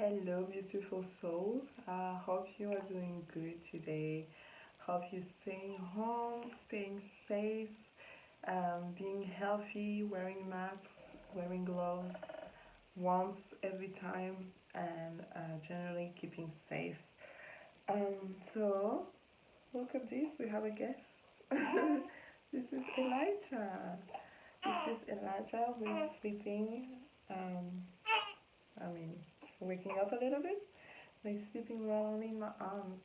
Hello, beautiful souls. Hope you are doing good today. Hope you're staying home, staying safe, being healthy, wearing masks, wearing gloves once every time, and generally keeping safe. So, look at this. We have a guest. This is Elijah. This is Elijah who's sleeping. Um, I mean, waking up a little bit. Like sleeping well only in my arms.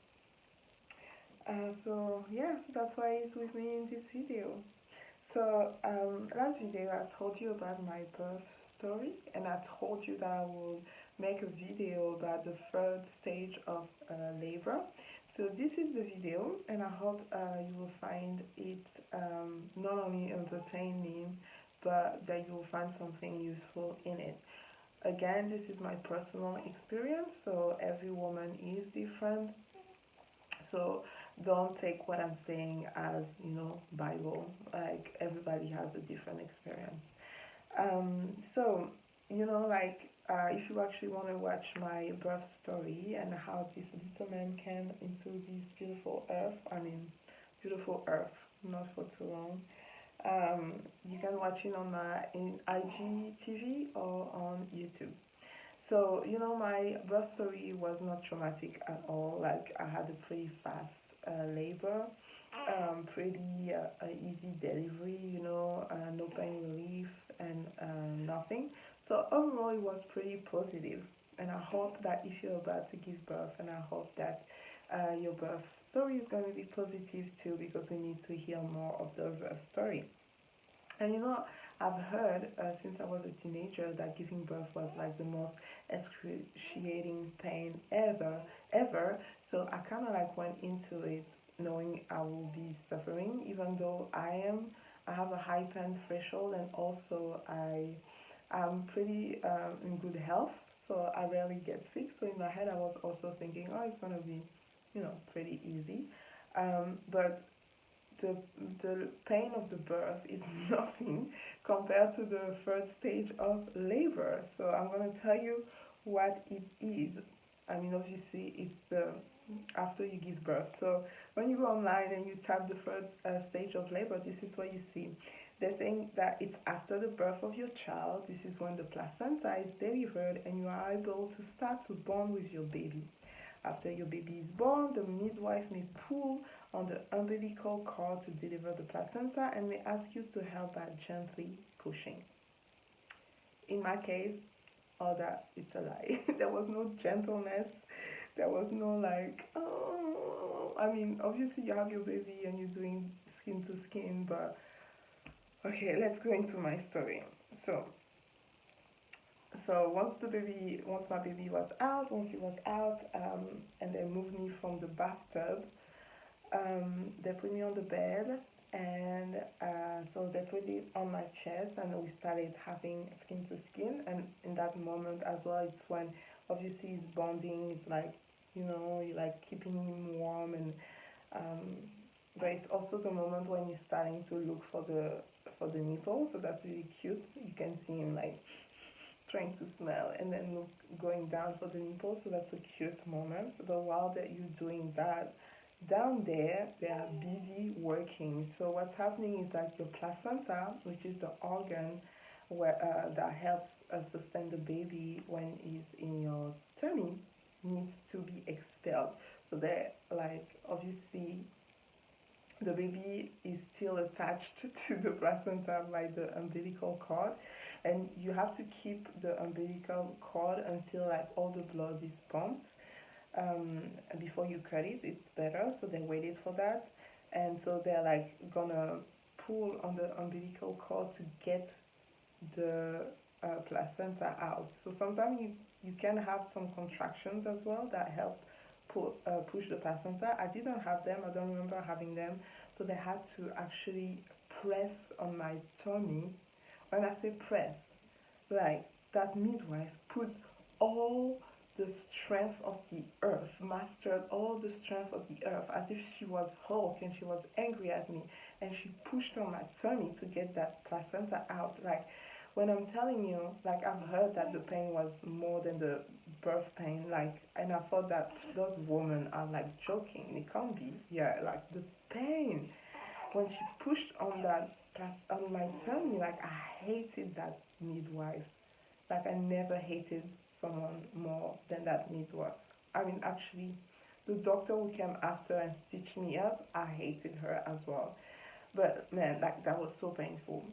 So yeah, that's why he's with me in this video. So last video I told you about my birth story, and I told you that I will make a video about the third stage of labor. So this is the video, and I hope you will find it not only entertaining, but that you will find something useful in it. Again, this is my personal experience, so every woman is different. So don't take what I'm saying as, Bible. Like everybody has a different experience. So, if you actually want to watch my birth story and how this little man came into this beautiful earth, not for too long, you can watch it on my in IGTV or on YouTube. So, my birth story was not traumatic at all. Like, I had a pretty fast labor, pretty easy delivery, no pain relief and nothing. So, overall, it was pretty positive. And I hope that if you're about to give birth, and I hope that your birth story is going to be positive too, because we need to hear more of the birth story. And I've heard since I was a teenager that giving birth was like the most excruciating pain ever. So I kind of like went into it knowing I will be suffering, even though I have a high pain threshold, and also I'm pretty in good health, so I rarely get sick. So in my head, I was also thinking, oh, it's gonna be, pretty easy. But the the pain of the birth is nothing compared to the third stage of labor. So I'm gonna tell you what it is. I mean, obviously, it's the after you give birth. So when you go online and you tap the third stage of labor, this is what you see. They're saying that it's after the birth of your child. This is when the placenta is delivered and you are able to start to bond with your baby. After your baby is born, the midwife may pull on the umbilical cord to deliver the placenta and may ask you to help by gently pushing. In my case, all that it's a lie. There was no gentleness. There was no like, oh. I mean, obviously you have your baby and you're doing skin to skin, but okay, let's go into my story. So, once my baby was out, once he was out, and they moved me from the bathtub, they put me on the bed, and so they put it on my chest, and we started having skin to skin. And in that moment as well, it's when obviously it's bonding. It's like you like keeping him warm, and um, but it's also the moment when you're starting to look for the nipple. So that's really cute. You can see him like trying to smell and then look going down for the nipple. So that's a cute moment. But while that you're doing that, down there they are busy working. So what's happening is that your placenta, which is the organ that helps sustain the baby when he's in your tummy, needs to be expelled. So they like obviously the baby is still attached to the placenta by the umbilical cord, and you have to keep the umbilical cord until like all the blood is pumped. Before you cut it, it's better. So they waited for that, and so they're like gonna pull on the umbilical cord to get the placenta out. So sometimes you can have some contractions as well that help push the placenta. I didn't have them. I don't remember having them. So they had to actually press on my tummy. When I say press, like that midwife put all the strength of the earth, mastered all the strength of the earth, as if she was Hulk and she was angry at me, and she pushed on my tummy to get that placenta out. Like when I'm telling you, like I've heard that the pain was more than the birth pain, like, and I thought that those women are like joking. It can't be. Yeah, like the pain when she pushed on on my tummy, like I hated that midwife. Like I never hated someone more than that midwife. I mean, actually, the doctor who came after and stitched me up, I hated her as well. But man, like that was so painful.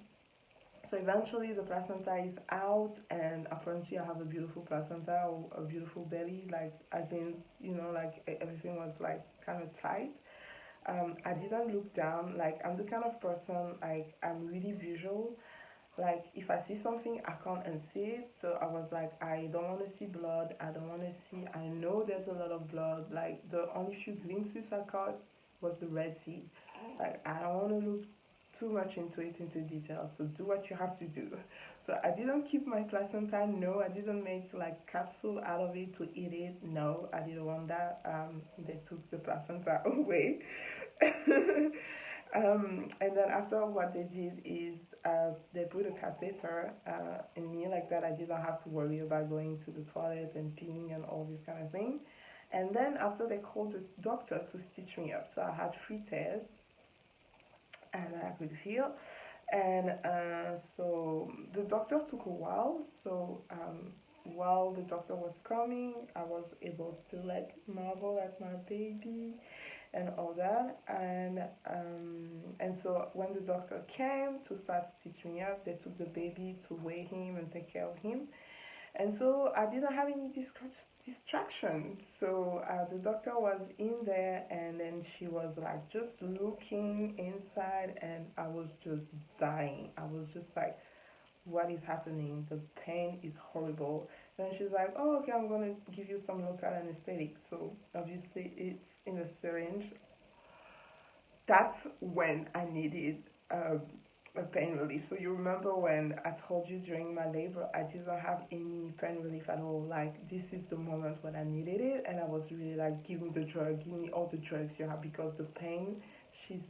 So eventually the placenta is out, and apparently I have a beautiful placenta or a beautiful belly. Like as in, like everything was like kind of tight. I didn't look down. Like I'm the kind of person, like I'm really visual. Like if I see something, I can't unsee it. So I was like, I don't want to see blood. I don't want to see. I know there's a lot of blood. Like the only few glimpses I caught was the Red Sea. Like I don't want to look too much into detail. So do what you have to do. So I didn't keep my placenta. No, I didn't make like capsule out of it to eat it. No, I didn't want that. They took the placenta away. And then after, what they did is they put a catheter in me, like that I didn't have to worry about going to the toilet and peeing and all this kind of thing. And then after, they called the doctor to stitch me up. So I had 3 tears and I could feel. And so the doctor took a while. So while the doctor was coming, I was able to like marvel at my baby and all that. And so when the doctor came to start stitching me up, they took the baby to weigh him and take care of him. And so I didn't have any distraction. So the doctor was in there, and then she was like just looking inside, and I was just dying. I was just like, what is happening? The pain is horrible. Then she's like, oh, okay, I'm going to give you some local anesthetic. So obviously it's in a syringe. That's when I needed a pain relief. So you remember when I told you during my labor, I didn't have any pain relief at all. Like this is the moment when I needed it, and I was really like, give me the drug, give me all the drugs you have, because the pain, she's,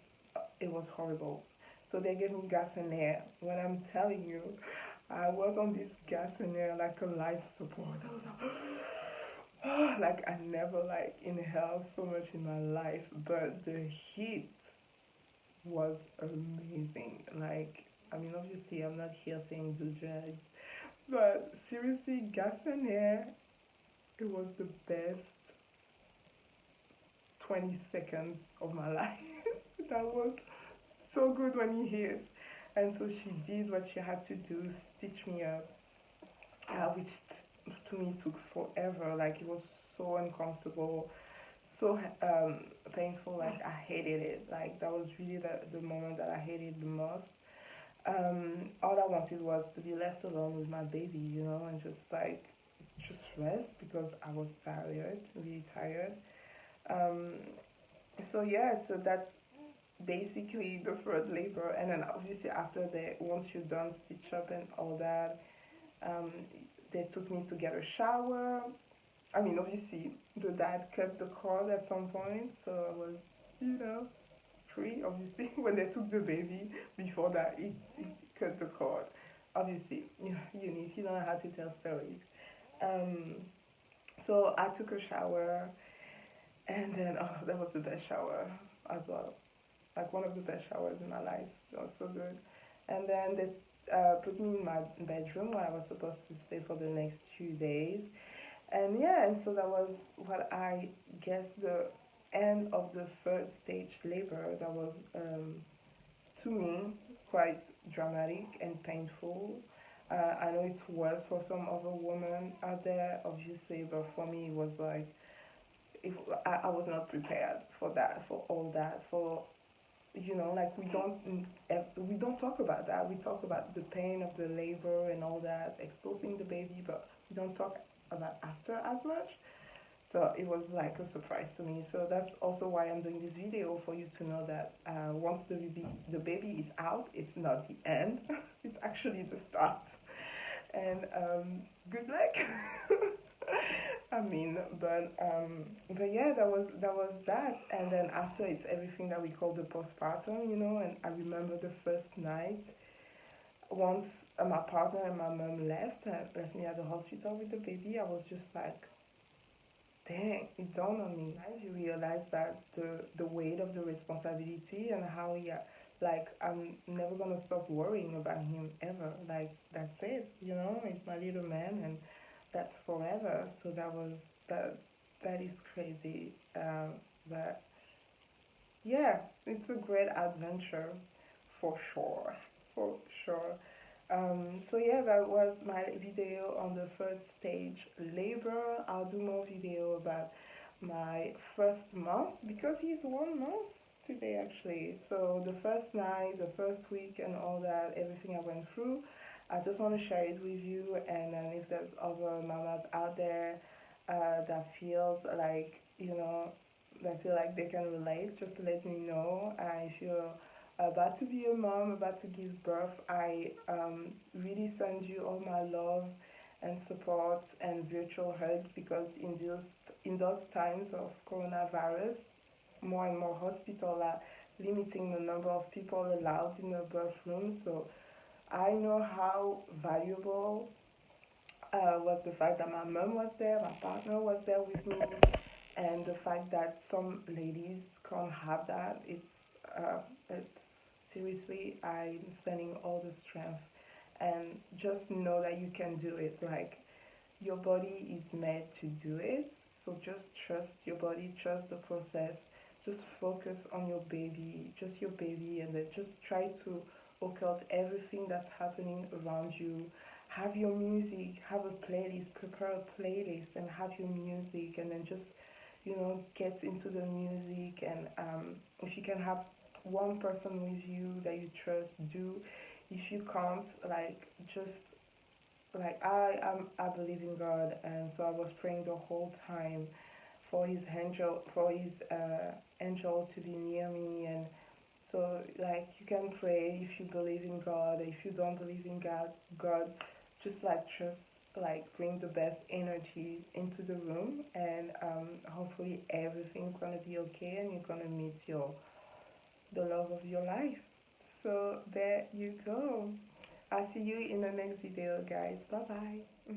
it was horrible. So they gave me gas and air. When I'm telling you, I was on this gas and air like a life support. I was like, like I never like inhaled so much in my life, but the heat was amazing. Like, I mean, obviously, I'm not here saying do drugs, but seriously, gas and air, it was the best 20 seconds of my life. That was so good when you hear it. And so she did what she had to do, stitch me up, which to me took forever. Like, it was so uncomfortable, so painful. Like, I hated it. Like, that was really the moment that I hated the most. All I wanted was to be left alone with my baby, and just like just rest, because I was tired, really tired. Um, so yeah, so that's basically the third labor, and then obviously after that, once you're done stitch up and all that, um, they took me to get a shower. I mean, obviously the dad cut the cord at some point, so I was, you know, free. Obviously, when they took the baby, before that, it cut the cord. Obviously, you don't know how to tell stories. Um, so I took a shower, and then oh, that was the best shower as well. Like one of the best showers in my life. It was so good. And then they put me in my bedroom where I was supposed to stay for the next 2 days. And yeah, and so that was what I guess the end of the third stage labor. That was to me quite dramatic and painful. I know it's worse for some other women out there, obviously, but for me it was like, if I was not prepared for that, for all that, for, like we don't talk about that. We talk about the pain of the labor and all that, exposing the baby, but we don't talk about after as much. So it was like a surprise to me. So that's also why I'm doing this video, for you to know that once the baby is out, it's not the end. It's actually the start. And good luck. I mean, but yeah, that was that. And then after, it's everything that we call the postpartum, and I remember the first night, once my partner and my mom left me at the hospital with the baby, I was just like, dang, it dawned on me. I realized that the weight of the responsibility and how like I'm never gonna stop worrying about him ever. Like that's it, It's my little man, and that's forever. So that. That is crazy. But yeah, it's a great adventure, for sure, for sure. So yeah, that was my video on the first stage labor. I'll do more video about my first month because he's 1 month today actually. So the first night, the first week, and all that, everything I went through, I just want to share it with you. And then if there's other mamas out there that feels like that feel like they can relate, just let me know. If you're about to be a mom, about to give birth, I really send you all my love and support and virtual hugs because in those times of coronavirus, more and more hospitals are limiting the number of people allowed in the birth room. So I know how valuable was the fact that my mom was there, my partner was there with me, and the fact that some ladies can't have that. It's seriously, I'm sending all the strength, and just know that you can do it. Like your body is made to do it, so just trust your body, trust the process. Just focus on your baby, just your baby, and then just try to occult everything that's happening around you. Have your music, have a playlist, prepare a playlist, and have your music, and then just get into the music. And if you can have one person with you that you trust, do. If you can't, like, just like I believe in God, and so I was praying the whole time for his angel to be near me. And so, like, you can pray if you believe in God. If you don't believe in God, just like trust, like bring the best energy into the room, and hopefully everything's gonna be okay, and you're gonna meet the love of your life. So there you go. I'll see you in the next video, guys. Bye bye.